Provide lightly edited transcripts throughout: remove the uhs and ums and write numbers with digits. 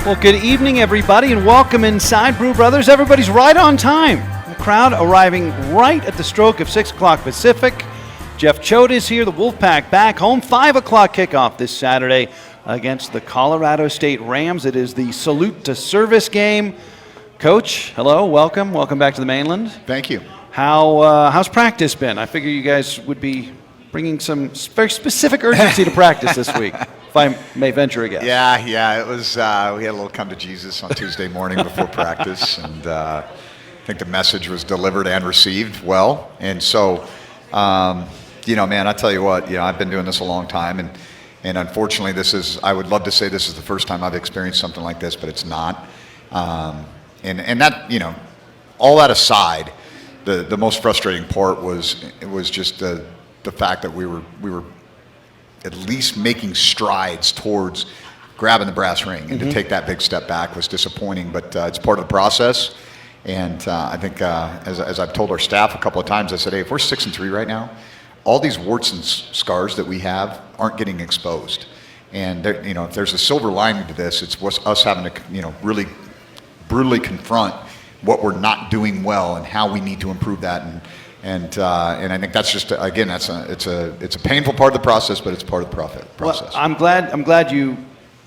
Well, good evening, everybody, and welcome inside Brew Brothers. Everybody's right on time. The crowd arriving right at the stroke of 6 o'clock Pacific. Jeff Choate is here, the Wolfpack back home. 5 o'clock kickoff this Saturday against the Colorado State Rams. It is the salute to service game. Coach, hello, welcome. Welcome back to the mainland. Thank you. How's practice been? I figure you guys would be bringing some very specific urgency to practice this week, if I may venture a guess. Yeah, it was, we had a little come to Jesus on Tuesday morning before practice, and I think the message was delivered and received well. And so, man, I tell you what, I've been doing this a long time, and unfortunately I would love to say this is the first time I've experienced something like this, but it's not. And that, all that aside, the most frustrating part was just the fact that we were at least making strides towards grabbing the brass ring, and to take that big step back was disappointing, but it's part of the process. And I think as I've told our staff a couple of times, I said, hey, if we're 6-3 right now, all these warts and scars that we have aren't getting exposed. And if there's a silver lining to this, it's us having to really brutally confront what we're not doing well and how we need to improve that. And I think that's just, again, it's a painful part of the process, but it's part of the process. Well, I'm glad you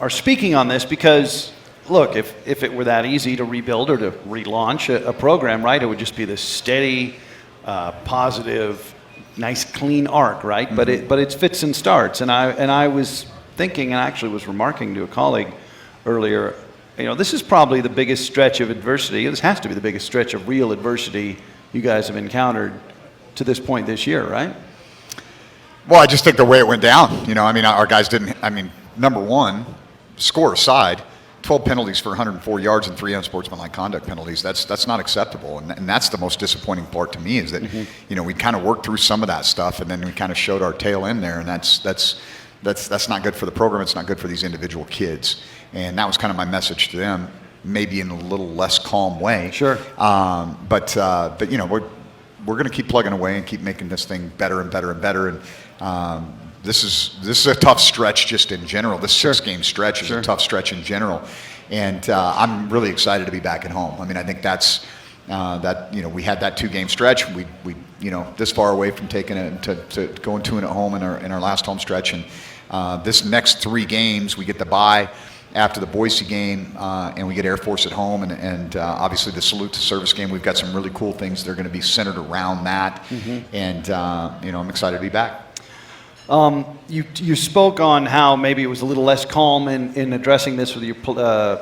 are speaking on this, because look, if it were that easy to rebuild or to relaunch a program, right, it would just be this steady, positive, nice, clean arc, right? Mm-hmm. But it's fits and starts. And I was thinking, and actually was remarking to a colleague earlier, this is probably the biggest stretch of adversity. This has to be the biggest stretch of real adversity you guys have encountered to this point this year, right? Well, I just think the way it went down, our guys didn't, number one, score aside, 12 penalties for 104 yards and 3 unsportsmanlike conduct penalties. That's not acceptable, and that's the most disappointing part to me, is that we kind of worked through some of that stuff, and then we kind of showed our tail end there, and that's not good for the program. It's not good for these individual kids, and that was kind of my message to them, maybe in a little less calm way. Sure. But we're going to keep plugging away and keep making this thing better and better and better, and this is a tough stretch just in general. This 6-game stretch is a tough stretch in general, and I'm really excited to be back at home. I think that's we had that 2-game stretch. We this far away from taking it to going 2 at home in our last home stretch, and this next 3 games we get the bye after the Boise game, and we get Air Force at home, and obviously the salute to service game. We've got some really cool things that are going to be centered around that, and I'm excited to be back. You spoke on how maybe it was a little less calm in addressing this with your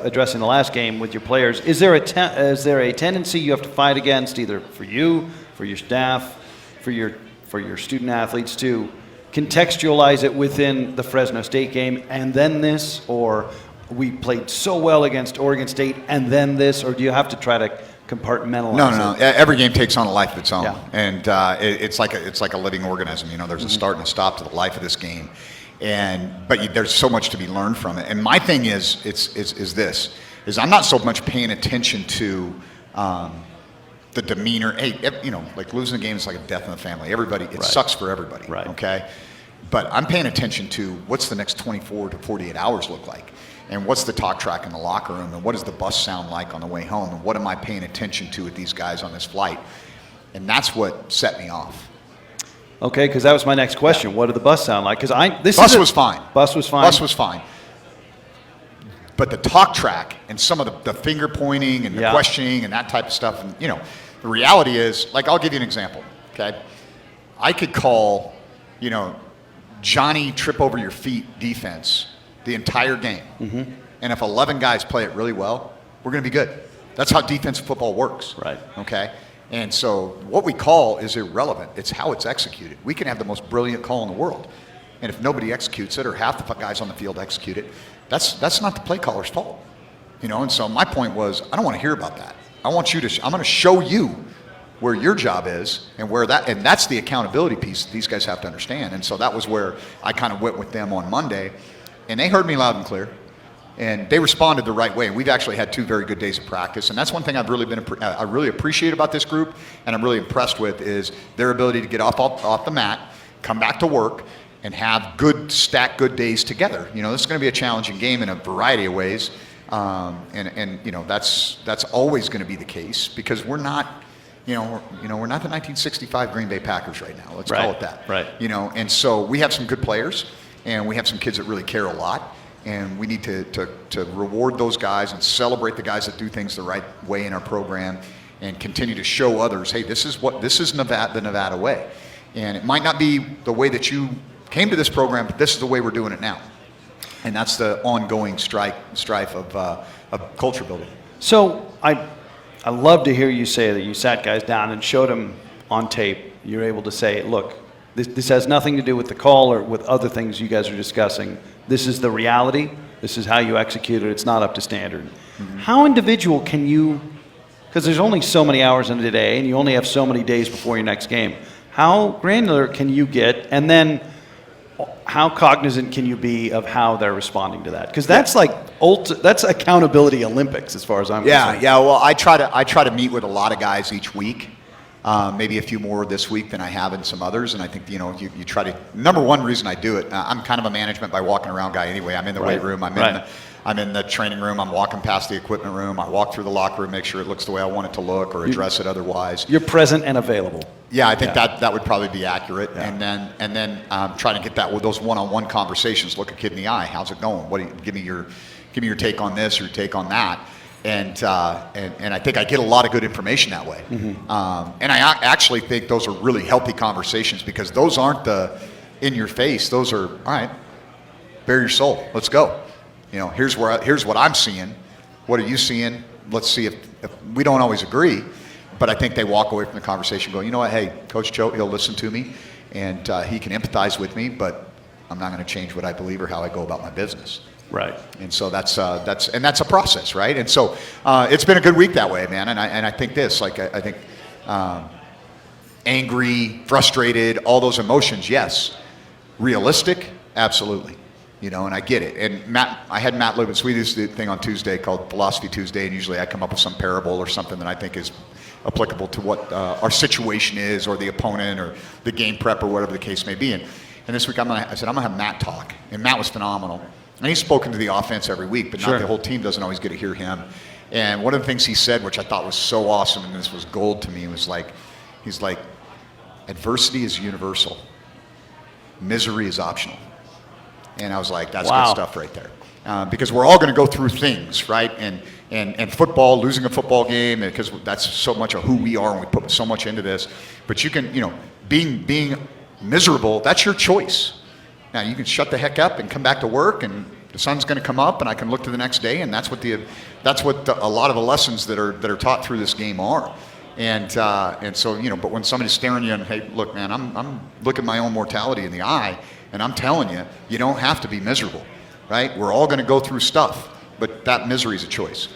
addressing the last game with your players. Is there a tendency you have to fight against, either for you, for your staff, for your student athletes, to contextualize it within the Fresno State game and then this, or we played so well against Oregon State and then this, or do you have to try to compartmentalize? No. Every game takes on a life of its own, and it's like a living organism. There's a start and a stop to the life of this game, but there's so much to be learned from it. And my thing is I'm not so much paying attention to the demeanor. Hey, like losing a game is like a death in the family. Everybody, it sucks for everybody. Right. Okay, but I'm paying attention to what's the next 24 to 48 hours look like. And what's the talk track in the locker room, and what does the bus sound like on the way home, and what am I paying attention to with these guys on this flight? And that's what set me off. Okay, because that was my next question. Yeah. What did the bus sound like? Because Bus was fine. Bus was fine. But the talk track and some of the finger pointing and the questioning and that type of stuff, and the reality is, like, I'll give you an example. Okay, I could call, Johnny trip over your feet defense the entire game. And if 11 guys play it really well, we're going to be good. That's how defensive football works. Right. Okay? And so what we call is irrelevant. It's how it's executed. We can have the most brilliant call in the world, and if nobody executes it, or half the guys on the field execute it, that's not the play caller's fault. And so my point was, I don't want to hear about that. I'm going to show you where your job is, and and that's the accountability piece that these guys have to understand. And so that was where I kind of went with them on Monday. And they heard me loud and clear, and they responded the right way. We've actually had 2 very good days of practice, and that's one thing I really appreciate about this group, and I'm really impressed with, is their ability to get off the mat, come back to work, and have good days together. This is going to be a challenging game in a variety of ways, And that's always going to be the case because we're not, we're not the 1965 Green Bay Packers right now. Let's call it that. Right. And so we have some good players, and we have some kids that really care a lot, and we need to reward those guys and celebrate the guys that do things the right way in our program, and continue to show others, hey, this is Nevada, the Nevada way, and it might not be the way that you came to this program, but this is the way we're doing it now. And that's the ongoing strife of culture building. So I love to hear you say that you sat guys down and showed them on tape. You're able to say, look, this has nothing to do with the call or with other things you guys are discussing. This is the reality. This is how you execute it. It's not up to standard. Mm-hmm. How individual can you, because there's only so many hours in a day and you only have so many days before your next game. How granular can you get? And then how cognizant can you be of how they're responding to that? Because that's that's accountability Olympics as far as I'm concerned. Yeah. Well, I try to meet with a lot of guys each week, maybe a few more this week than I have in some others. And I think you try to. Number one reason I do it, I'm kind of a management by walking around guy anyway. I'm in the weight room. I'm in the training room. I'm walking past the equipment room. I walk through the locker room, make sure it looks the way I want it to look, or address it otherwise. You're present and available. Yeah, I think that would probably be accurate. Yeah. And then trying to get that with those one-on-one conversations. Look a kid in the eye. How's it going? Give me your take on this or your take on that. And I think I get a lot of good information that way. Mm-hmm. And I actually think those are really healthy conversations because those aren't the in your face. Those are, all right, bare your soul. Let's go. Here's what I'm seeing. What are you seeing? Let's see if we don't always agree. But I think they walk away from the conversation going, you know what, hey, Coach Choate, he'll listen to me, and he can empathize with me, but I'm not going to change what I believe or how I go about my business. Right. And so that's a process, right? And so it's been a good week that way, man. And I think I think angry, frustrated, all those emotions, yes. Realistic, absolutely. And I get it. And I had Matt Lubitz. We do this thing on Tuesday called Philosophy Tuesday, and usually I come up with some parable or something that I think is applicable to what our situation is, or the opponent, or the game prep, or whatever the case may be. And this week I said I'm gonna have Matt talk, and Matt was phenomenal. And he's spoken to the offense every week, but not the whole team doesn't always get to hear him. And one of the things he said, which I thought was so awesome, and this was gold to me, was he's like, adversity is universal, misery is optional. And I was like, that's good stuff right there. Because we're all going to go through things, right? And football, losing a football game, because that's so much of who we are, and we put so much into this. But you can, being miserable, that's your choice. Now, you can shut the heck up and come back to work, and the sun's going to come up, and I can look to the neok day, and that's what a lot of the lessons that are taught through this game are. And so, but when somebody's staring you and, hey, look, man, I'm looking my own mortality in the eye, and I'm telling you, you don't have to be miserable, right? We're all going to go through stuff, but that misery is a choice.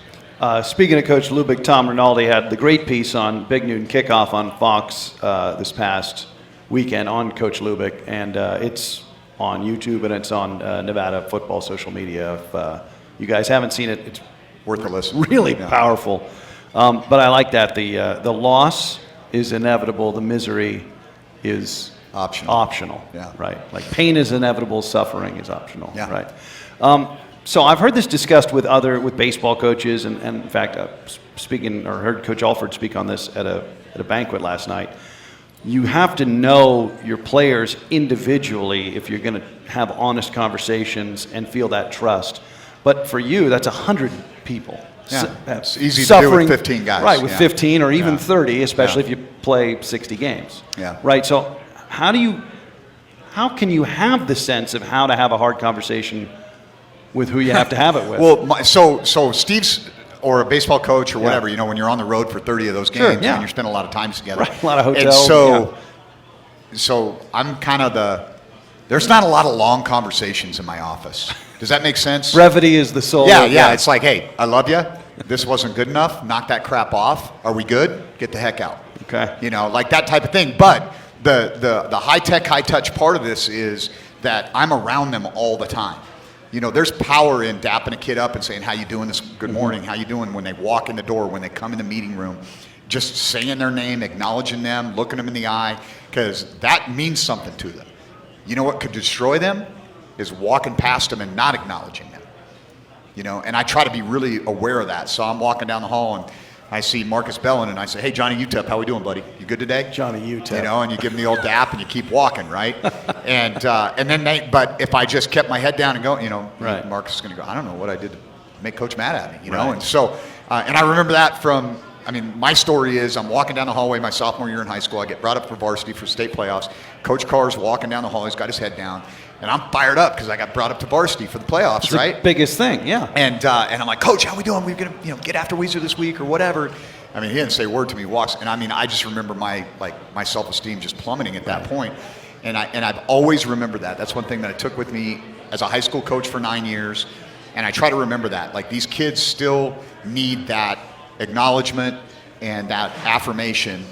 Speaking of Coach Lubick, Tom Rinaldi had the great piece on Big Noon Kickoff on Fox this past weekend on Coach Lubick, and it's on YouTube and it's on Nevada football social media. If you guys haven't seen it, it's worth a listen. Really powerful. But I like that. The loss is inevitable. The misery is optional. Yeah. Right. Like pain is inevitable. Suffering is optional. Yeah. Right. So I've heard this discussed with baseball coaches, and in fact, heard Coach Alford speak on this at a banquet last night. You have to know your players individually if you're going to have honest conversations and feel that trust. But for you, that's 100 people. Yeah, it's easy to do with 15 guys. Right, with 15 or even 30, especially if you play 60 games. Yeah. Right, so how can you have the sense of how to have a hard conversation with who you have to have it with? Well, so Steve's, or a baseball coach or whatever, when you're on the road for 30 of those games, and you spend a lot of time together. Right, a lot of hotels. And so I'm kind of there's not a lot of long conversations in my office. Does that make sense? Brevity is the soul. Yeah. It's like, hey, I love you. This wasn't good enough. Knock that crap off. Are we good? Get the heck out. Okay. Like that type of thing. But the high-tech, high-touch part of this is that I'm around them all the time. There's power in dapping a kid up and saying, how you doing this? Good morning. How you doing? When they walk in the door, when they come in the meeting room, just saying their name, acknowledging them, looking them in the eye, because that means something to them. You know what could destroy them? Is walking past them and not acknowledging them. and I try to be really aware of that. So I'm walking down the hall and I see Marcus Bellin and I say, hey, Johnny UTEP, how we doing, buddy? You good today? Johnny UTEP. And you give him the old dap and you keep walking, right? and then but if I just kept my head down and go, right. Marcus is going to go, I don't know what I did to make Coach mad at me, right. And so, and I remember that from, my story is I'm walking down the hallway my sophomore year in high school. I get brought up for varsity for state playoffs. Coach Carr's walking down the hall. He's got his head down. And I'm fired up because I got brought up to varsity for the playoffs, it's right? The biggest thing, yeah. And I'm like, Coach, how we doing? We're going to get after Weezer this week or whatever. He didn't say a word to me. He walks, and I just remember my self-esteem just plummeting at that point. And I've always remembered that. That's one thing that I took with me as a high school coach for 9 years. And I try to remember that. Like, these kids still need that acknowledgement and that affirmation,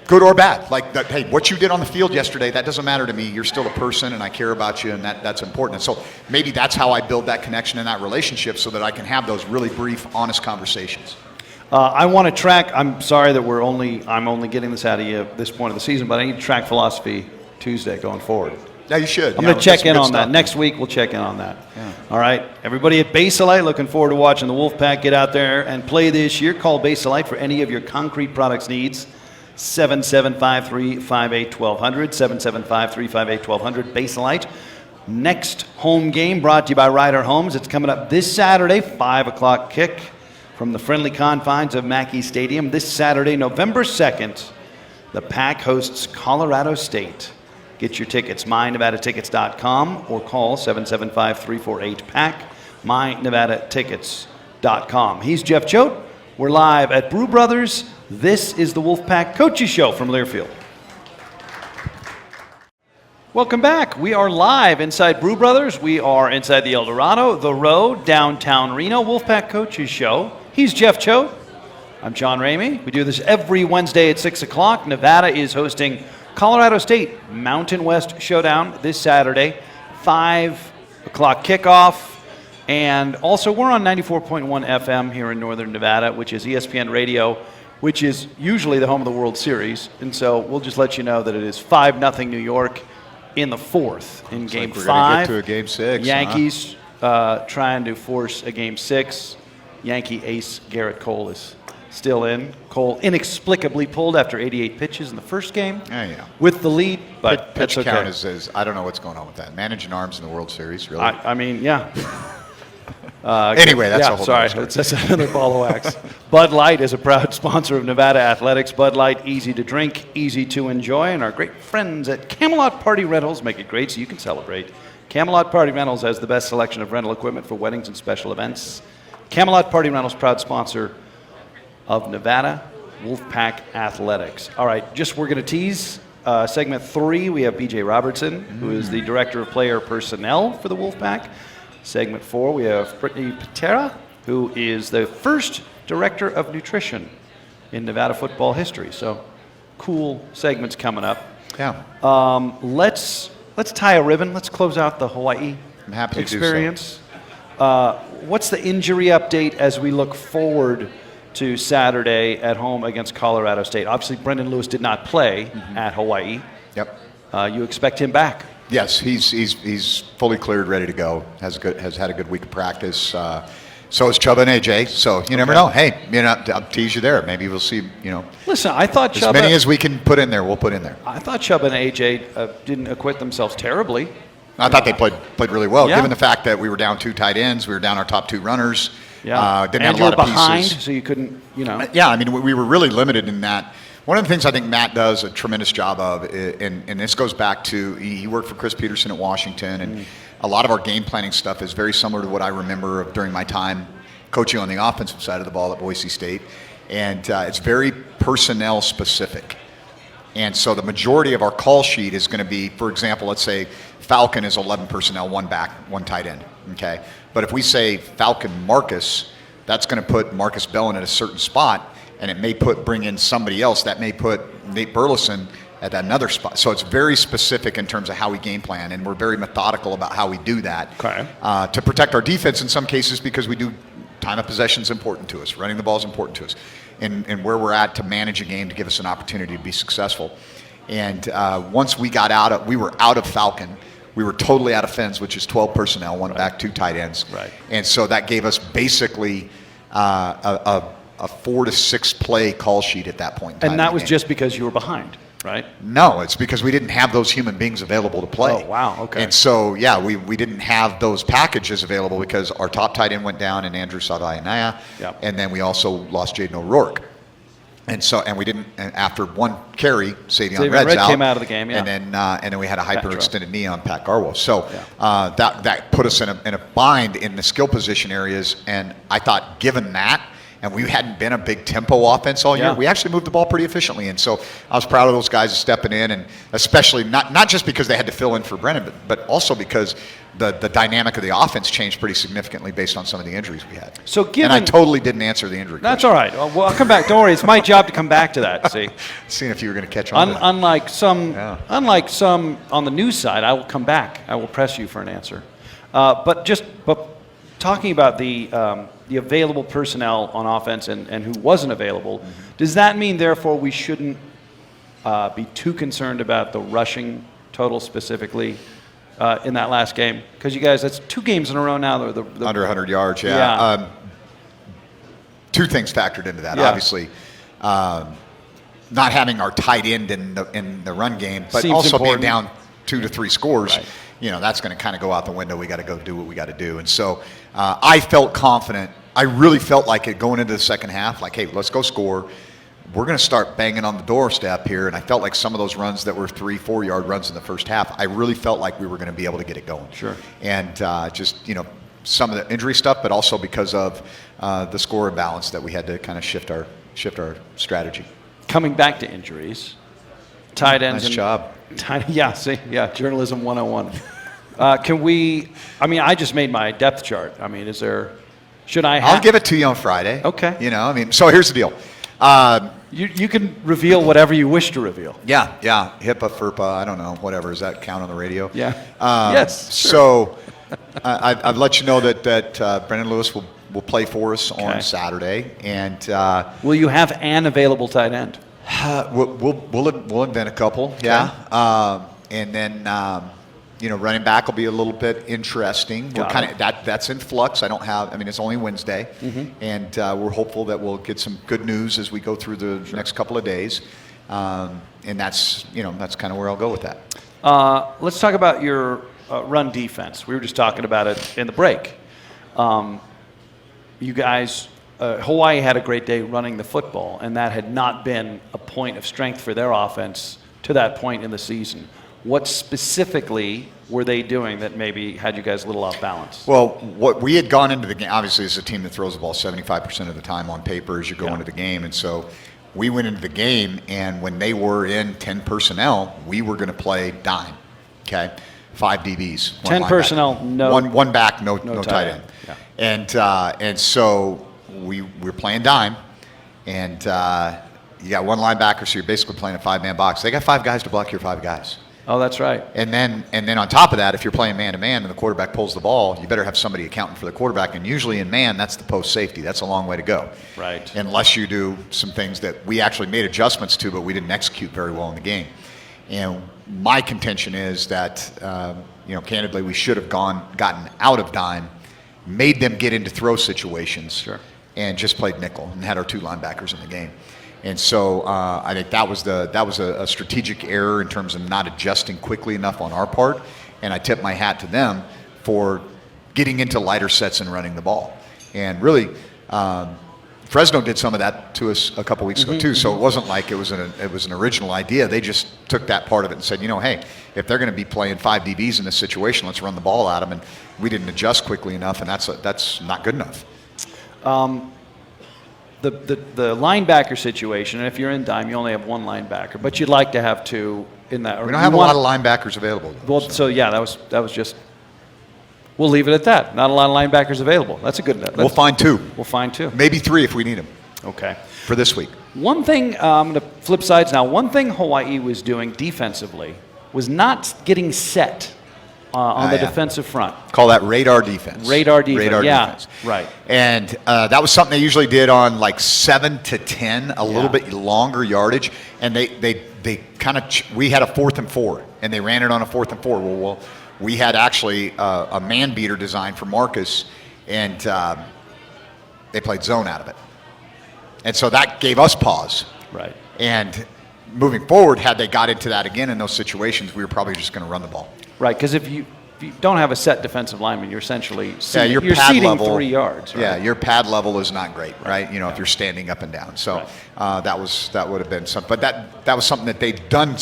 good or bad. Like, hey, what you did on the field yesterday, that doesn't matter to me. You're still a person, and I care about you, and that's important. And so maybe that's how I build that connection and that relationship so that I can have those really brief, honest conversations. I want to track. I'm sorry that I'm only getting this out of you at this point of the season, but I need to track philosophy Tuesday going forward. Yeah, you should. I'm going to check in on that. Next week, we'll check in on that. Yeah. All right. Everybody at Baselite, looking forward to watching the Wolfpack get out there and play this year. Call Baselite for any of your concrete products needs. 775-358-1200. 775-358-1200. Baselite. Next home game brought to you by Ryder Homes. It's coming up this Saturday, 5 o'clock kick from the friendly confines of Mackey Stadium. This Saturday, November 2nd, the Pack hosts Colorado State. Get your tickets, mynevadatickets.com, or call 775-348-PACK, mynevadatickets.com. He's Jeff Choate. We're live at Brew Brothers. This is the Wolfpack Coaches Show from Learfield. Welcome back. We are live inside Brew Brothers. We are inside the El Dorado, the Row, downtown Reno, Wolfpack Coaches Show. He's Jeff Choate. I'm John Ramey. We do this every Wednesday at 6 o'clock. Nevada is hosting Colorado State Mountain West Showdown this Saturday, 5 o'clock kickoff. And also, we're on 94.1 FM here in Northern Nevada, which is ESPN Radio, which is usually the home of the World Series. And so we'll just let you know that it is 5-0 New York in the fourth in Looks Game like we're 5. gonna get to a Game 6. Yankees trying to force a Game 6. Yankee ace Garrett Cole is still in. Cole inexplicably pulled after 88 pitches in the first game with the lead, but pitch that's okay. count is I don't know what's going on with that. Managing arms in the World Series, really? Yeah. Anyway, that's a whole sorry. story. That's another ball of wax. Bud Light is a proud sponsor of Nevada Athletics. Bud Light, easy to drink, easy to enjoy, and our great friends at Camelot Party Rentals make it great so you can celebrate. Camelot Party Rentals has the best selection of rental equipment for weddings and special events. Camelot Party Rentals, proud sponsor of Nevada Wolfpack Athletics. All right, we're going to tease segment 3. We have BJ Robertson, who is the Director of Player Personnel for the Wolfpack. Segment 4, we have Brittany Patera, who is the first Director of Nutrition in Nevada football history. So, cool segments coming up. Yeah. Let's tie a ribbon. Let's close out the Hawaii I'm happy to experience. What's the injury update as we look forward to Saturday at home against Colorado State? Obviously, Brendan Lewis did not play at Hawaii. Yep. You expect him back? Yes, he's fully cleared, ready to go. Has had a good week of practice. So is Chubba and AJ. So you never know. Hey, I'll tease you there. Maybe we'll see. Listen, I thought as many as we can put in there, we'll put in there. I thought Chubba and AJ didn't acquit themselves terribly. I thought they played really well, Yeah. given the fact that we were down 2 tight ends, we were down our top 2 runners. Yeah, didn't and have a lot you were of behind, pieces. so you couldn't. Yeah, we were really limited in that. One of the things I think Matt does a tremendous job of, and this goes back to, he worked for Chris Peterson at Washington, and a lot of our game planning stuff is very similar to what I remember during my time coaching on the offensive side of the ball at Boise State, and it's very personnel specific. And so the majority of our call sheet is going to be, for example, let's say Falcon is 11 personnel, 1 back, 1 tight end, okay? But if we say Falcon Marcus, that's going to put Marcus Bellin at a certain spot, and it may bring in somebody else that may put Nate Burleson at another spot. So it's very specific in terms of how we game plan, and we're very methodical about how we do that. Okay. To protect our defense in some cases, because we do time of possession is important to us, running the ball is important to us, and where we're at to manage a game to give us an opportunity to be successful. And once we were out of Falcon, We were totally out of fins, which is 12 personnel, one back, 2 tight ends. Right. And so that gave us basically a 4 to 6 play call sheet at that point in time. And that was just because you were behind, right? No, it's because we didn't have those human beings available to play. Oh, wow, okay. And so, yeah, we didn't have those packages available because our top tight end went down in Andrew Savayanaya, Yep. and then we also lost Jaden O'Rourke. And so, and we didn't. And after one carry, Savion Red's Red out, came out of the game, yeah. and then we had a Patro. hyperextended knee on Pat Garwo. So Yeah. that put us in a bind in the skill position areas. And I thought, given that, and we hadn't been a big tempo offense all year, Yeah. we actually moved the ball pretty efficiently. And so I was proud of those guys stepping in, and especially not just because they had to fill in for Brennan, but also because the dynamic of the offense changed pretty significantly based on some of the injuries we had. So and I totally didn't answer the injury That's question. all right. Well, I'll come back. Don't worry. It's my job to come back to that. See, Seeing if you were going to catch on to that. unlike some, Yeah. unlike some on the news side, I will come back. I will press you for an answer. But talking about the available personnel on offense and who wasn't available, does that mean therefore we shouldn't be too concerned about the rushing total specifically in that last game? Because you guys, that's 2 games in a row now. Under 100 yards, yeah. Yeah. 2 things factored into that. Yeah. Obviously, not having our tight end in the run game, but Seems also important. being down 2 to 3 scores. Right. You know, that's going to kind of go out the window. We got to go do what we got to do. And so I felt confident. I really felt like it going into the second half, like, hey, let's go score. We're going to start banging on the doorstep here. And I felt like some of those runs that were 3-4 yard runs in the first half, I really felt like we were going to be able to get it going. Sure. And just, you know, some of the injury stuff, but also because of the score imbalance that we had to kind of shift our strategy. Coming back to injuries, tight ends. Nice job. Journalism 101. Can we, I just made my depth chart. Should I have? I'll give it to you on Friday. Okay. You know, so here's the deal. You can reveal whatever you wish to reveal. Yeah. HIPAA, FERPA, I don't know, whatever. Does that count on the radio? Yeah. Yes. Sure. So I've let you know that Brendan Lewis will play for us Okay. on Saturday. And Will you have an available tight end? we'll invent a couple. Yeah. And then, running back will be a little bit interesting. We're Got kind it. of that's in flux. It's only Wednesday, and we're hopeful that we'll get some good news as we go through the next couple of days. And that's kind of where I'll go with that. Let's talk about your run defense. We were just talking about it in the break. You guys, Hawaii had a great day running the football, and that had not been a point of strength for their offense to that point in the season. What specifically were they doing that maybe had you guys a little off balance? Well, what we had gone into the game, obviously, it's a team that throws the ball 75% of the time on paper as you go into the game, and so we went into the game, and when they were in 10 personnel, we were going to play dime. Okay, 5 DBs, 10 personnel, no one back, no tight end. Yeah. And so we're playing dime, and you got one linebacker, so you're basically playing a 5-man box. They got 5 guys to block your 5 guys. Oh, that's right. And then on top of that, if you're playing man-to-man and the quarterback pulls the ball, you better have somebody accounting for the quarterback. And usually in man, that's the post safety. That's a long way to go. Right. Unless you do some things that we actually made adjustments to, but we didn't execute very well in the game. And my contention is that, candidly, we should have gotten out of dime, made them get into throw situations, Sure. and just played nickel and had our 2 linebackers in the game. And so I think that was a strategic error in terms of not adjusting quickly enough on our part. And I tip my hat to them for getting into lighter sets and running the ball. And really, Fresno did some of that to us a couple weeks ago too. So it wasn't like it was an original idea. They just took that part of it and said, hey, if they're going to be playing 5 DBs in this situation, let's run the ball at them. And we didn't adjust quickly enough, and that's not good enough. The linebacker situation, and if you're in dime, you only have 1 linebacker, but you'd like to have 2 in that. We don't have a lot of linebackers available. Well, that was just. We'll leave it at that. Not a lot of linebackers available. That's a good. We'll find 2. We'll find 2. Maybe 3 if we need them. Okay. For this week. One thing, I'm going to flip sides now. One thing Hawaii was doing defensively was not getting set on the defensive front. Call that radar defense. Radar defense. Radar yeah, defense. right. And that was something they usually did on like 7 to 10, a little bit longer yardage. And they kind of we had a 4th and 4, and they ran it on a 4th and 4. Well, we had actually a man beater designed for Marcus, and they played zone out of it. And so that gave us pause. Right. And moving forward, had they got into that again in those situations, we were probably just going to run the ball. Right, because if you don't have a set defensive lineman, you're essentially your you're pad seating level, 3 yards. Right? Yeah, your pad level is not great, right? You know, if you're standing up and down. So that would have been something. But that was something that they've done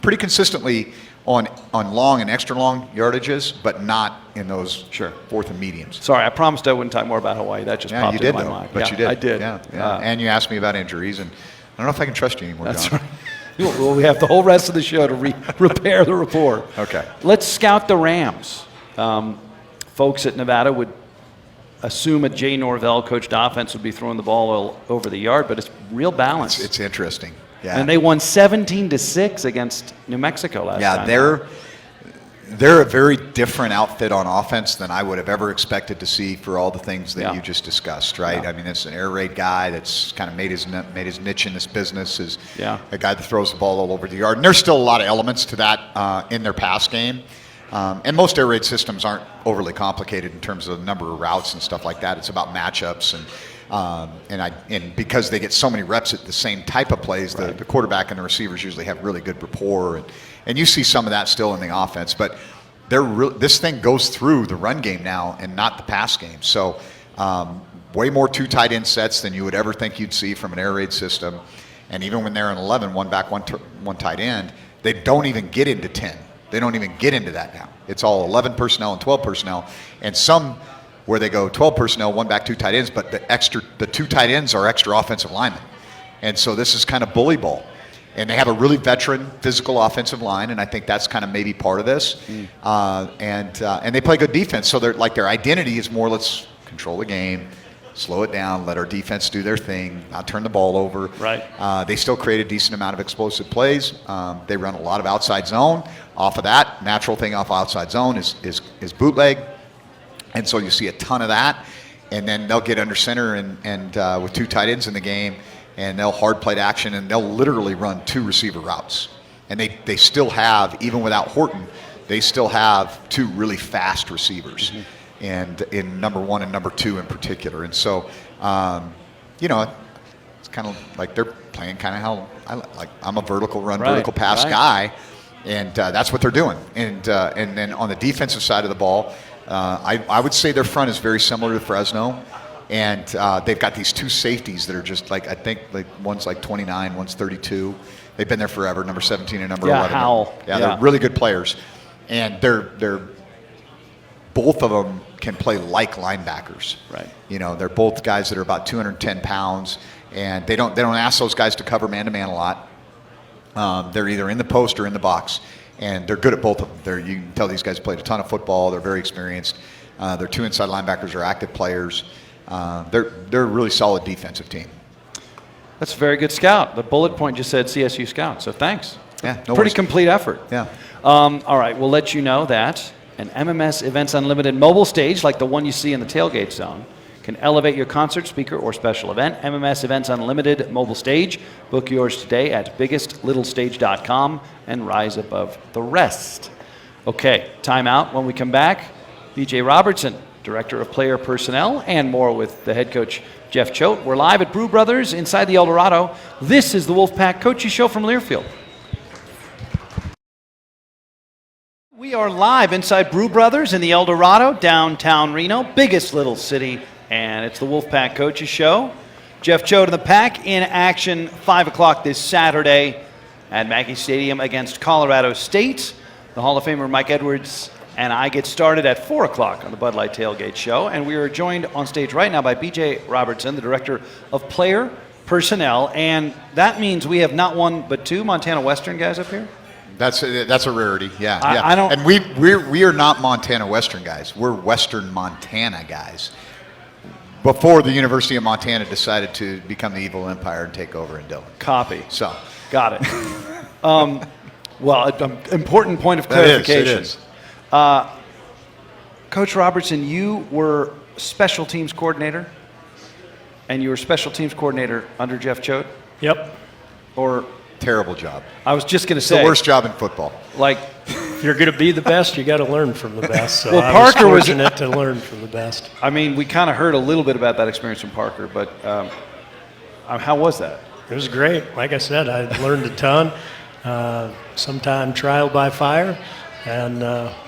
pretty consistently on long and extra long yardages, but not in those fourth and mediums. Sorry, I promised I wouldn't talk more about Hawaii. That just popped you did, into my though, mind. but you did. I did. Yeah. And you asked me about injuries, and I don't know if I can trust you anymore, That's John. right. Well, we have the whole rest of the show to repair the rapport. Okay. Let's scout the Rams. Folks at Nevada would assume a Jay Norvell coached offense would be throwing the ball all over the yard, but it's real balanced. It's interesting. Yeah. And they won 17-6 against New Mexico last time. Yeah, they're a very different outfit on offense than I would have ever expected to see for all the things that you just discussed, right? Yeah. I mean, it's an air raid guy that's kind of made his niche in this business, is a guy that throws the ball all over the yard. And there's still a lot of elements to that in their pass game. And most air raid systems aren't overly complicated in terms of the number of routes and stuff like that. It's about matchups and because they get so many reps at the same type of plays, the quarterback and the receivers usually have really good rapport, and you see some of that still in the offense. But this thing goes through the run game now and not the pass game. So way more 2 tight end sets than you would ever think you'd see from an air raid system. And even when they're in 11, one back, one tight end, they don't even get into 10. They don't even get into that now. It's all 11 personnel and 12 personnel, and some where they go 12 personnel, 1 back, 2 tight ends, but the 2 tight ends are extra offensive linemen. And so this is kind of bully ball. And they have a really veteran physical offensive line, and I think that's kind of maybe part of this. And they play good defense, so their identity is more, let's control the game, slow it down, let our defense do their thing, not turn the ball over. Right. They still create a decent amount of explosive plays. They run a lot of outside zone. Off of that, natural thing off outside zone is bootleg. And so you see a ton of that. And then they'll get under center and with 2 tight ends in the game, and they'll hard play to action, and they'll literally run 2 receiver routes. And they still have, even without Horton, they still have 2 really fast receivers. And in number 1 and number 2 in particular. And so, it's kind of like they're playing kind of how I'm a vertical run, vertical pass guy, and that's what they're doing. And then on the defensive side of the ball, I would say their front is very similar to Fresno, and they've got these 2 safeties that are just I think one's 29, one's 32. They've been there forever, number 17 and number 11. Howell. They're really good players, and they're both of them can play like linebackers. Right. They're both guys that are about 210 pounds, and they don't ask those guys to cover man-to-man a lot. They're either in the post or in the box, and they're good at both of them. You can tell these guys played a ton of football. They're very experienced. Their 2 inside linebackers are active players. They're a really solid defensive team. That's a very good scout. The bullet point just said CSU scout, so thanks. Yeah, no Pretty worries. complete effort. Yeah. All right, we'll let you know that an MMS Events Unlimited mobile stage, like the one you see in the tailgate zone, can elevate your concert, speaker, or special event. MMS Events Unlimited mobile stage. Book yours today at biggestlittlestage.com and rise above the rest. Okay, time out. When we come back, BJ Robertson, Director of Player Personnel, and more with the head coach, Jeff Choate. We're live at Brew Brothers inside the El Dorado. This is the Wolfpack Coaches Show from Learfield. We are live inside Brew Brothers in the El Dorado, downtown Reno, biggest little city, and it's the Wolfpack Coaches Show. Jeff Choate and the Pack in action 5 o'clock this Saturday at Mackey Stadium against Colorado State. The Hall of Famer Mike Edwards and I get started at 4 o'clock on the Bud Light Tailgate Show, and we are joined on stage right now by BJ Robertson, the Director of Player Personnel, and that means we have not 1 but 2 Montana Western guys up here. That's a rarity, yeah. I don't. And we are not Montana Western guys. We're Western Montana guys. Before the University of Montana decided to become the evil empire and take over in Dillon. Copy. So, got it. Well, an important point of clarification. It is. Coach Robertson, you were special teams coordinator, and you were special teams coordinator under Jeff Choate? Yep. Or terrible job. I was just going to It's say the worst job in football. Like if you're going to be the best, you got to learn from the best. So Well, I Parker was- was fortunate to learn from the best. I mean, we kind of heard a little bit about that experience from Parker, but how was that? It was great. Like I said, I learned a ton. Sometime trial by fire, and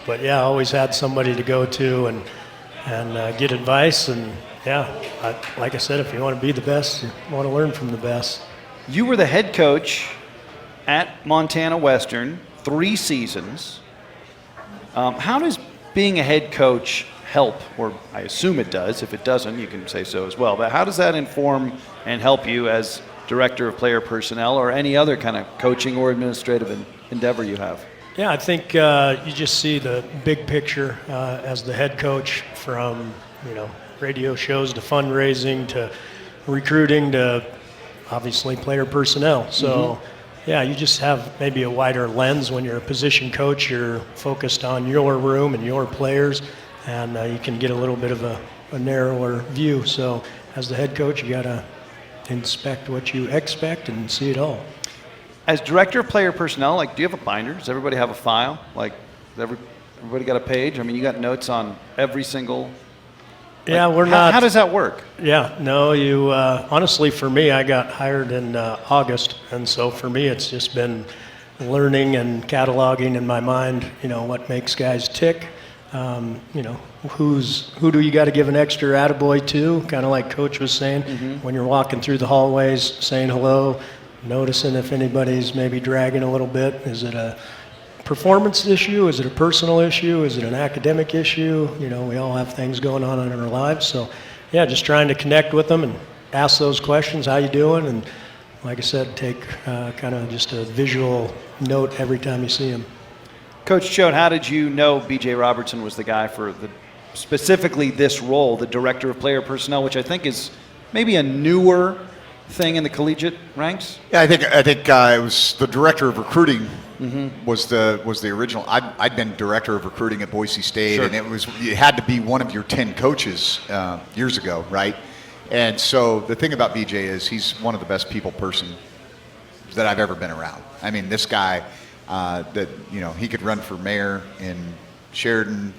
but yeah, I always had somebody to go to and get advice. And yeah, like I said, if you want to be the best, you want to learn from the best. You were the head coach at Montana Western 3 seasons. How does being a head coach help, or I assume it does? If it doesn't, you can say so as well. But how does that inform and help you as director of player personnel or any other kind of coaching or administrative endeavor you have? Yeah, I think you just see the big picture as the head coach, from radio shows to fundraising to recruiting to obviously player personnel. So yeah, you just have maybe a wider lens when you're a position coach. You're focused on your room and your players, and you can get a little bit of a narrower view. So as the head coach, you got to inspect what you expect and see it all. As director of player personnel, like, do you have a binder? Does everybody have a file? Like, everybody got a page? I mean, you got notes on every single. Yeah, we're not. How does that work? Yeah, no, you honestly, for me, I got hired in August, and so for me, it's just been learning and cataloging in my mind, what makes guys tick. Who do you got to give an extra attaboy to? Kind of like Coach was saying, when you're walking through the hallways, saying hello, noticing if anybody's maybe dragging a little bit. Is it a performance issue? Is it a personal issue? Is it an academic issue? We all have things going on in our lives. So, yeah, just trying to connect with them and ask those questions. How you doing? And like I said, take kind of just a visual note every time you see them. Coach Choate, how did you know B.J. Robertson was the guy for specifically this role, the director of player personnel, which I think is maybe a newer thing in the collegiate ranks? Yeah, I think it was the director of recruiting was the original. I'd been director of recruiting at Boise State, Sure. and it had to be one of your 10 coaches years ago, right? And so the thing about BJ is he's one of the best people person that I've ever been around. I mean, this guy he could run for mayor in Sheridan,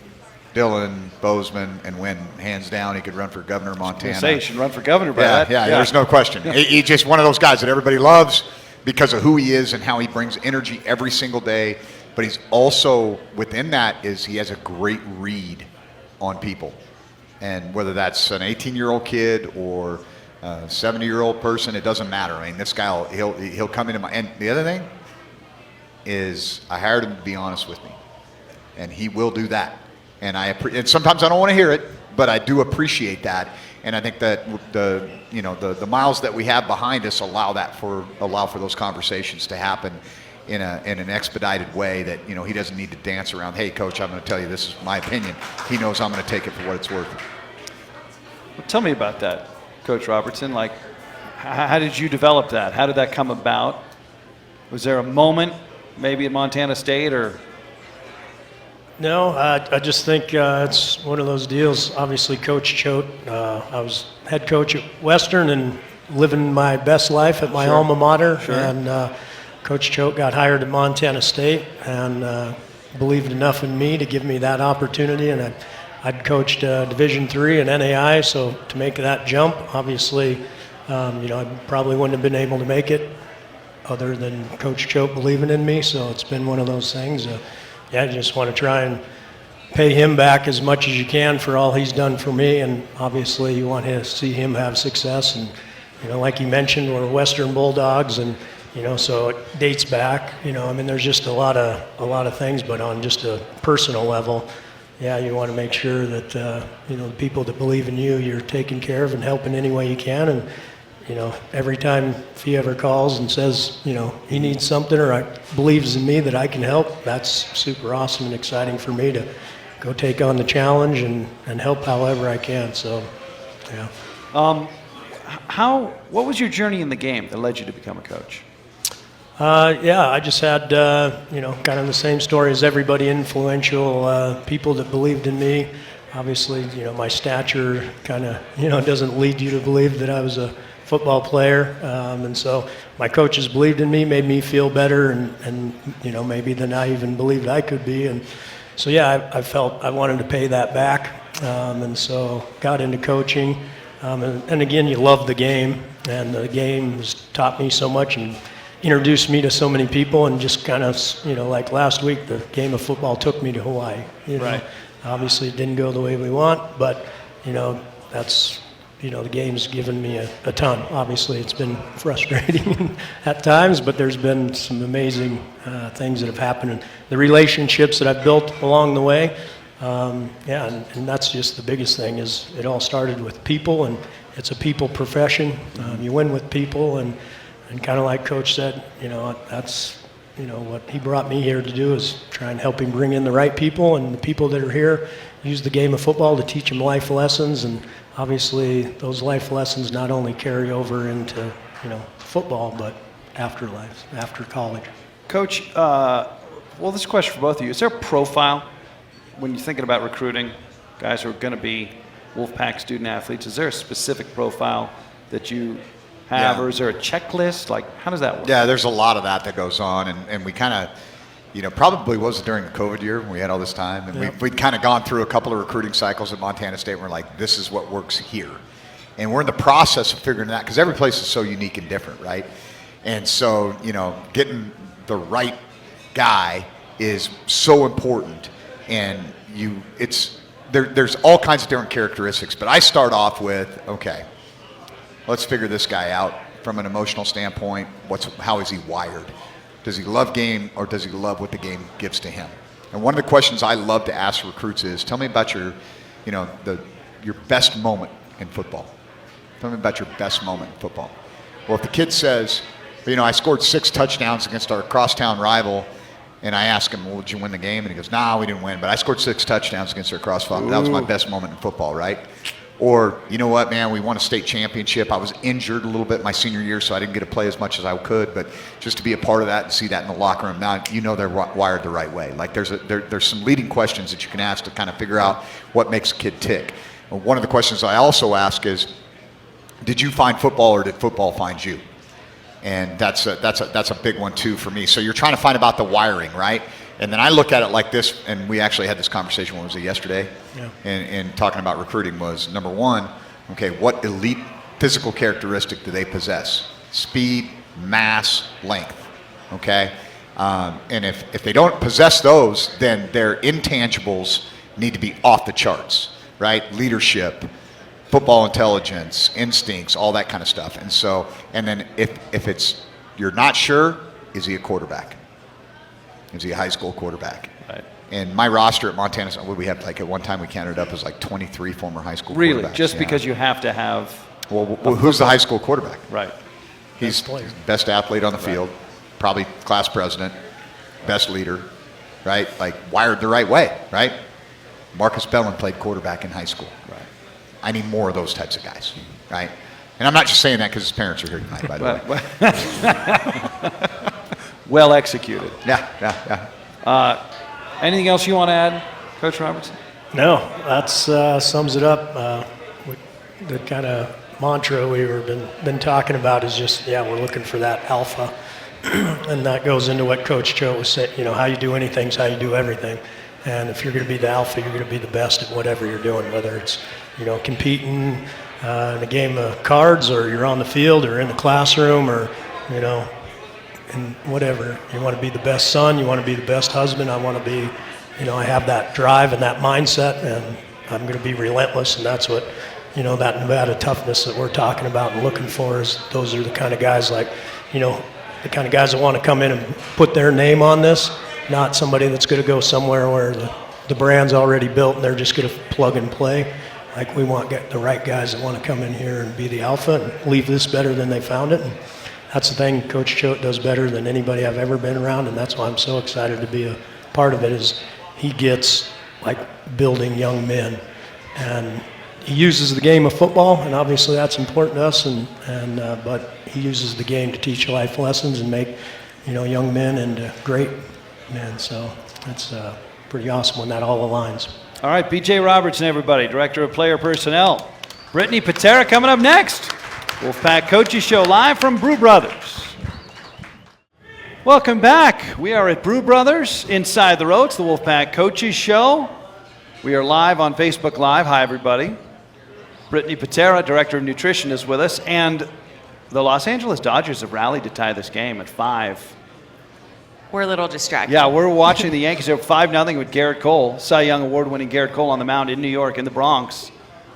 Dillon, Bozeman, and win hands down. He could run for governor of Montana. He should run for governor by that. Yeah, there's no question. He's just one of those guys that everybody loves because of who he is and how he brings energy every single day. But he's also, within that, is he has a great read on people. And whether that's an 18-year-old kid or a 70-year-old person, it doesn't matter. I mean, this guy, he'll come into my. And the other thing is, I hired him to be honest with me, and he will do that. And and sometimes I don't want to hear it, but I do appreciate that. And I think that the miles that we have behind us allow for those conversations to happen in an expedited way. That he doesn't need to dance around. Hey, coach, I'm going to tell you this is my opinion. He knows I'm going to take it for what it's worth. Well, tell me about that, Coach Robertson. Like, how did you develop that? How did that come about? Was there a moment, maybe at Montana State, or? No, I just think it's one of those deals. Obviously, Coach Choate, I was head coach at Western and living my best life at my alma mater. Sure. And Coach Choate got hired at Montana State and believed enough in me to give me that opportunity. And I'd coached Division III and NAI, so to make that jump, obviously, I probably wouldn't have been able to make it other than Coach Choate believing in me. So it's been one of those things. I just want to try and pay him back as much as you can for all he's done for me, and obviously you want to see him have success. And like you mentioned, we're Western Bulldogs, and so it dates back. There's just a lot of things, but on just a personal level, you want to make sure that the people that believe in you, you're taking care of and helping any way you can. And every time if he ever calls and says, he needs something or believes in me that I can help, that's super awesome and exciting for me to go take on the challenge and help however I can. So, yeah. What was your journey in the game that led you to become a coach? I just had, kind of the same story as everybody, influential people that believed in me. Obviously, my stature kind of, doesn't lead you to believe that I was a football player. And so my coaches believed in me, made me feel better, and you know, maybe than I even believed I could be. And so, yeah, I felt I wanted to pay that back. And so got into coaching. And again, you love the game, and the game has taught me so much and introduced me to so many people, and just kind of, you know, like last week, the game of football took me to Hawaii. You know? Right. Obviously, it didn't go the way we want, but, you know, that's, you know, the game's given me a ton. Obviously, it's been frustrating at times, but there's been some amazing things that have happened, and the relationships that I've built along the way. Yeah, and that's just the biggest thing, is it all started with people, and it's a people profession. You win with people, and kind of like Coach said, you know, that's, you know, what he brought me here to do, is try and help him bring in the right people, and the people that are here use the game of football to teach them life lessons. And obviously those life lessons not only carry over into, you know, football, but after life, after college. Coach, well, this is a question for both of you. Is there a profile when you're thinking about recruiting guys who are going to be Wolfpack student athletes? Is there a specific profile that you have, Yeah. or is there a checklist? Like, how does that work? Yeah, there's a lot of that goes on, and we kind of, you know, probably was during the COVID year when we had all this time, and Yep. we'd kind of gone through a couple of recruiting cycles at Montana State, and we're like, this is what works here. And we're in the process of figuring it out, because every place is so unique and different, right? And so, you know, getting the right guy is so important, and there's all kinds of different characteristics, but I start off with, okay, let's figure this guy out from an emotional standpoint. How is he wired? Does he love game, or does he love what the game gives to him? And one of the questions I love to ask recruits is, tell me about your best moment in football. Tell me about your best moment in football. Well, if the kid says, you know, I scored 6 touchdowns against our crosstown rival, and I ask him, well, did you win the game? And he goes, nah, we didn't win, but I scored 6 touchdowns against our crosstown. That was my best moment in football, right? Or, you know what, man, we won a state championship. I was injured a little bit my senior year, so I didn't get to play as much as I could, but just to be a part of that and see that in the locker room, now you know they're wired the right way. Like there's some leading questions that you can ask to kind of figure out what makes a kid tick. And one of the questions I also ask is, did you find football, or did football find you? And that's a big one too for me. So you're trying to find about the wiring, right? And then I look at it like this, and we actually had this conversation, when was it, yesterday? Yeah. And talking about recruiting was, number one, okay, what elite physical characteristic do they possess? Speed, mass, length, okay? And if they don't possess those, then their intangibles need to be off the charts, right? Leadership, football intelligence, instincts, all that kind of stuff. And so, and then if you're not sure, is he a quarterback? Is he a high school quarterback? Right. And my roster at Montana, what we had, like at one time we counted up as like 23 former high school quarterbacks. Really? Just because you have to have... Well, who's the high school quarterback? Right. He's best athlete on the field, probably class president, best leader, right? Like wired the right way, right? Marcus Bellin played quarterback in high school. Right. I need more of those types of guys, right? And I'm not just saying that because his parents are here tonight, by the way. Well executed. Yeah. Anything else you want to add, Coach Robertson? No, that sums it up. The kind of mantra we've been talking about is just, we're looking for that alpha. And that goes into what Coach Choate was saying, you know, how you do anything is how you do everything. And if you're going to be the alpha, you're going to be the best at whatever you're doing, whether it's, you know, competing in a game of cards, or you're on the field, or in the classroom, or, you know, and whatever. You want to be the best son, you want to be the best husband. I want to be, you know, I have that drive and that mindset, and I'm going to be relentless. And that's what, you know, that Nevada toughness that we're talking about and looking for, is those are the kind of guys, like, you know, the kind of guys that want to come in and put their name on this, not somebody that's going to go somewhere where the brand's already built and they're just going to plug and play. Like, we want the right guys that want to come in here and be the alpha and leave this better than they found it. And that's the thing Coach Choate does better than anybody I've ever been around, and that's why I'm so excited to be a part of it, is he gets, like, building young men. And he uses the game of football, and obviously that's important to us, but he uses the game to teach life lessons and make, you know, young men into great men. So it's pretty awesome when that all aligns. All right, B.J. Robertson, everybody, Director of Player Personnel. Brittany Patera coming up next. Wolfpack Coaches Show live from Brew Brothers. Welcome back. We are at Brew Brothers inside the road. It's the Wolfpack Coaches Show. We are live on Facebook Live. Hi, everybody. Brittany Patera, Director of Nutrition, is with us. And the Los Angeles Dodgers have rallied to tie this game at 5. We're a little distracted. Yeah, we're watching the Yankees. They're 5-0 with Garrett Cole, Cy Young Award-winning Garrett Cole on the mound in New York, in the Bronx.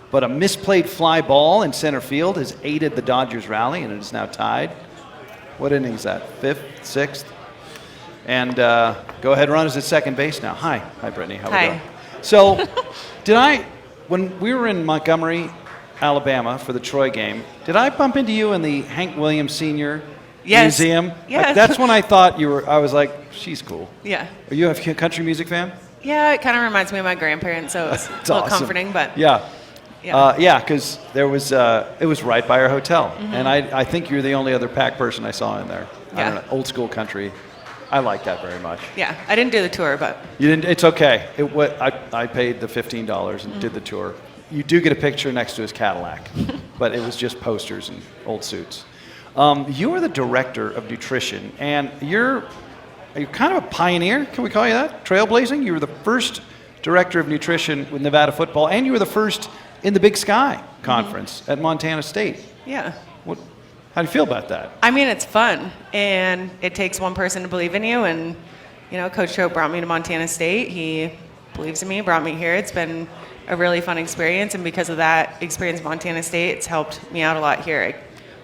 But a misplayed fly ball in center field has aided the Dodgers' rally, and it is now tied. What inning is that? 5th, 6th? And go ahead runners at second base now. Hi, Brittany. How Hi. we doing? So, when we were in Montgomery, Alabama for the Troy game, did I bump into you in the Hank Williams Sr. Yes. Museum? Yes. Like, that's when I thought you were. I was like, she's cool. Yeah. Are you a country music fan? Yeah, it kind of reminds me of my grandparents, so it's a little awesome. comforting, but Yeah. yeah. Because there was it was right by our hotel, and I think you're the only other Pack person I saw in there. I Yeah. don't know, old school country. I like that very much. Yeah, I didn't do the tour, but You didn't. It's okay. I paid the $15 and did the tour. You do get a picture next to his Cadillac, but it was just posters and old suits. You are the director of nutrition, and you're kind of a pioneer. Can we call you that? Trailblazing. You were the first director of nutrition with Nevada football, and you were the first in the Big Sky Conference at Montana State. yeah. How do you feel about that? I mean, it's fun, and it takes one person to believe in you, and, Coach Choate brought me to Montana State. He believes in me, brought me here. It's been a really fun experience, and because of that experience at Montana State, it's helped me out a lot here. I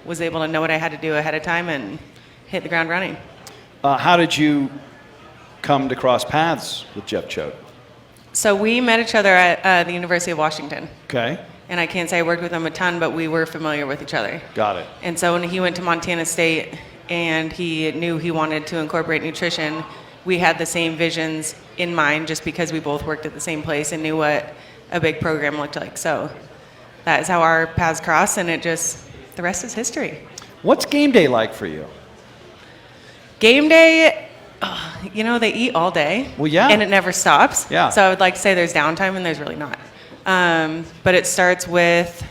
was able to know what I had to do ahead of time and hit the ground running. How did you come to cross paths with Jeff Choate? So we met each other at the University of Washington. Okay, And I can't say I worked with him a ton, but we were familiar with each other. got it. And so when he went to Montana State and he knew he wanted to incorporate nutrition, we had the same visions in mind just because we both worked at the same place and knew what a big program looked like. So that is how our paths crossed, and the rest is history. What's game day like for you? Game day, they eat all day. Well, yeah. And it never stops. Yeah. So I would like to say there's downtime, and there's really not. But it starts with,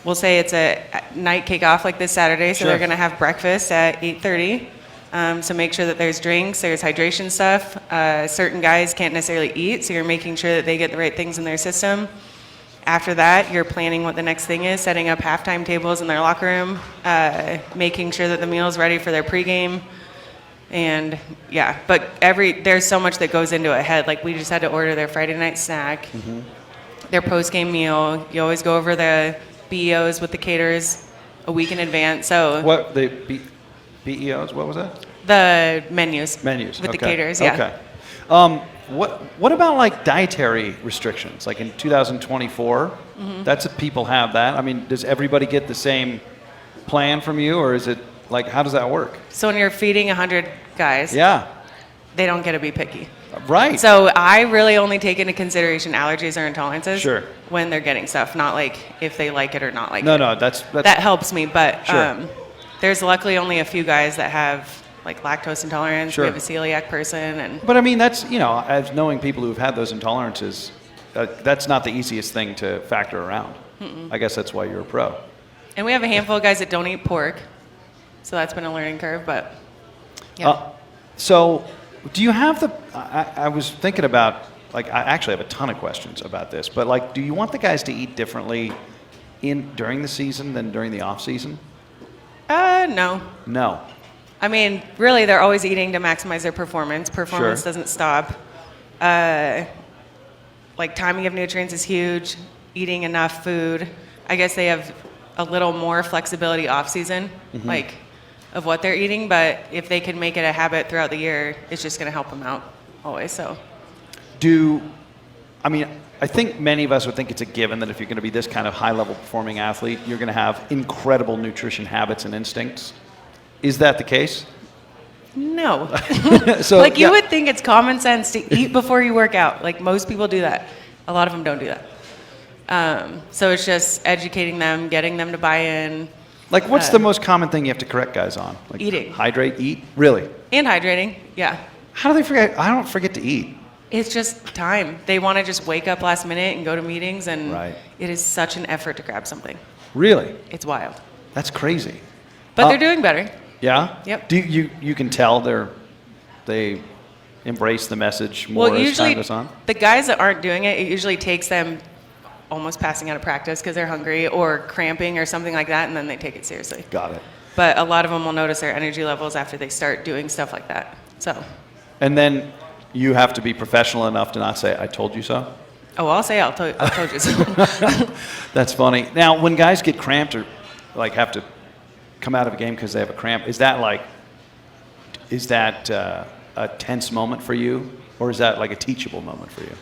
we'll say it's a night kickoff like this Saturday, so Sure. they're going to have breakfast at 8:30. So make sure that there's drinks, there's hydration stuff. Certain guys can't necessarily eat, so you're making sure that they get the right things in their system. After that, you're planning what the next thing is, setting up halftime tables in their locker room, making sure that the meal is ready for their pregame. And yeah, but there's so much that goes into it ahead. Like we just had to order their Friday night snack, their post-game meal. You always go over the BEOs with the caterers a week in advance. So What the BEOs? What was that? the menus. Menus with the okay. caterers. Yeah. Okay. What about like dietary restrictions? Like in 2024, that's if people have that. I mean, does everybody get the same plan from you, or is it like how does that work? So when you're feeding 100 guys, Yeah. they don't get to be picky. Right. So I really only take into consideration allergies or intolerances Sure. when they're getting stuff, not like if they like it or not like no, it. no, that's That helps me, but Sure. there's luckily only a few guys that have like lactose intolerance. Sure. We have a celiac person, and But I mean, that's as knowing people who've had those intolerances, that's not the easiest thing to factor around. I guess that's why you're a pro. we have a handful of guys that don't eat pork, so that's been a learning curve. But yeah. So, do you have the? I was thinking about like I actually have a ton of questions about this, but like, do you want the guys to eat differently during the season than during the off season? No. No. I mean, really, they're always eating to maximize their performance. Performance Sure. doesn't stop. Like timing of nutrients is huge. Eating enough food. I guess they have a little more flexibility off season, like of what they're eating. But if they can make it a habit throughout the year, it's just going to help them out always. So. I think many of us would think it's a given that if you're going to be this kind of high-level performing athlete, you're going to have incredible nutrition habits and instincts. Is that the case? No. So, Like you yeah. would think it's common sense to eat before you work out. Like most people do that. A lot of them don't do that. So it's just educating them, getting them to buy in. Like, what's the most common thing you have to correct guys on? Like Eating. Hydrate, eat? Really? And hydrating, yeah. How do they forget? I don't forget to eat. It's just time. They want to just wake up last minute and go to meetings, and Right. it is such an effort to grab something. Really? It's wild. That's crazy. But they're doing better. Yeah? Yep. Do you can tell they embrace the message more Well, as usually time goes on? the guys that aren't doing it, it usually takes them almost passing out of practice because they're hungry or cramping or something like that, and then they take it seriously. Got it. But a lot of them will notice their energy levels after they start doing stuff like that. So, And then you have to be professional enough to not say, I told you so? I'll say I told you so. That's funny. Now, when guys get cramped or like have to come out of a game because they have a cramp, is that a tense moment for you, or is that like a teachable moment for you?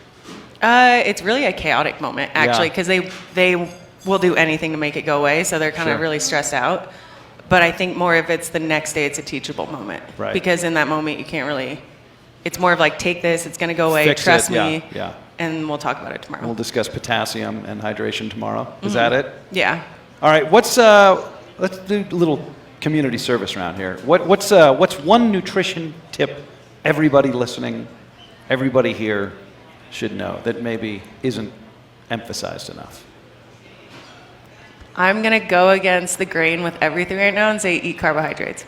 It's really a chaotic moment, actually, because they will do anything to make it go away, so they're kind of Sure. really stressed out. But I think more if it's the next day, it's a teachable moment. Right. Because in that moment, you can't really, it's more of like, take this, it's going to go away, Fix trust it, yeah, me, yeah. and we'll talk about it tomorrow. We'll discuss potassium and hydration tomorrow. Is that it? Yeah. All right. Let's do a little community service around here. What's one nutrition tip everybody listening, everybody here should know that maybe isn't emphasized enough? I'm going to go against the grain with everything right now and say eat carbohydrates.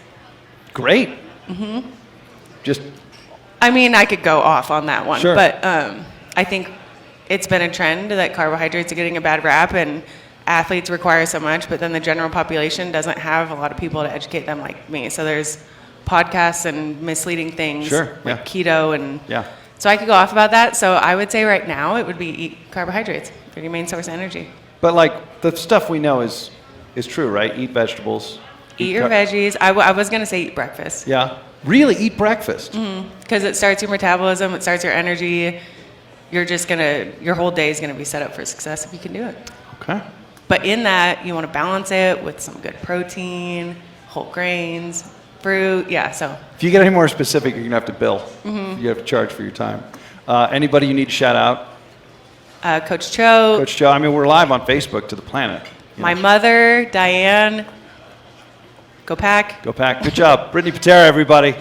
Great. Just I mean, I could go off on that one, Sure. but I think it's been a trend that carbohydrates are getting a bad rap, and athletes require so much, but then the general population doesn't have a lot of people to educate them like me. So there's podcasts and misleading things Sure, like yeah. keto, and Yeah. so I could go off about that. So I would say right now it would be eat carbohydrates for your main source of energy. But like the stuff we know is true, right? Eat vegetables. Eat your veggies. I was going to say eat breakfast. Yeah. Really eat breakfast. Because it starts your metabolism, it starts your energy. Your whole day is going to be set up for success if you can do it. Okay. But in that, you want to balance it with some good protein, whole grains, fruit. Yeah, so If you get any more specific, you're gonna have to bill. You have to charge for your time. Anybody you need to shout out? Coach Choate, Coach Joe. I mean, we're live on Facebook to the planet. You my know. mother, Diane. Go Pack. Go Pack. Good job. Brittany Patera, everybody.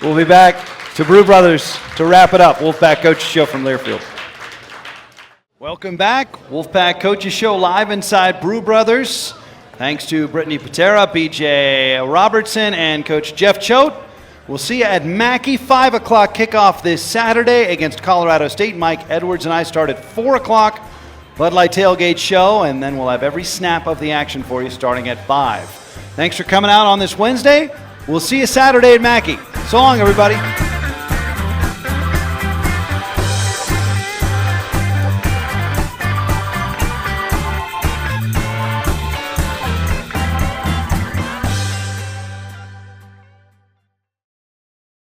We'll be back to Brew Brothers to wrap it up. Wolfpack Coaches Show from Learfield. Welcome back. Wolfpack Coaches Show live inside Brew Brothers. Thanks to Brittany Patera, BJ Robertson, and Coach Jeff Choate. We'll see you at Mackey, 5 o'clock kickoff this Saturday against Colorado State. Mike Edwards and I start at 4 o'clock. Bud Light Tailgate Show, and then we'll have every snap of the action for you starting at 5. Thanks for coming out on this Wednesday. We'll see you Saturday at Mackey. So long, everybody.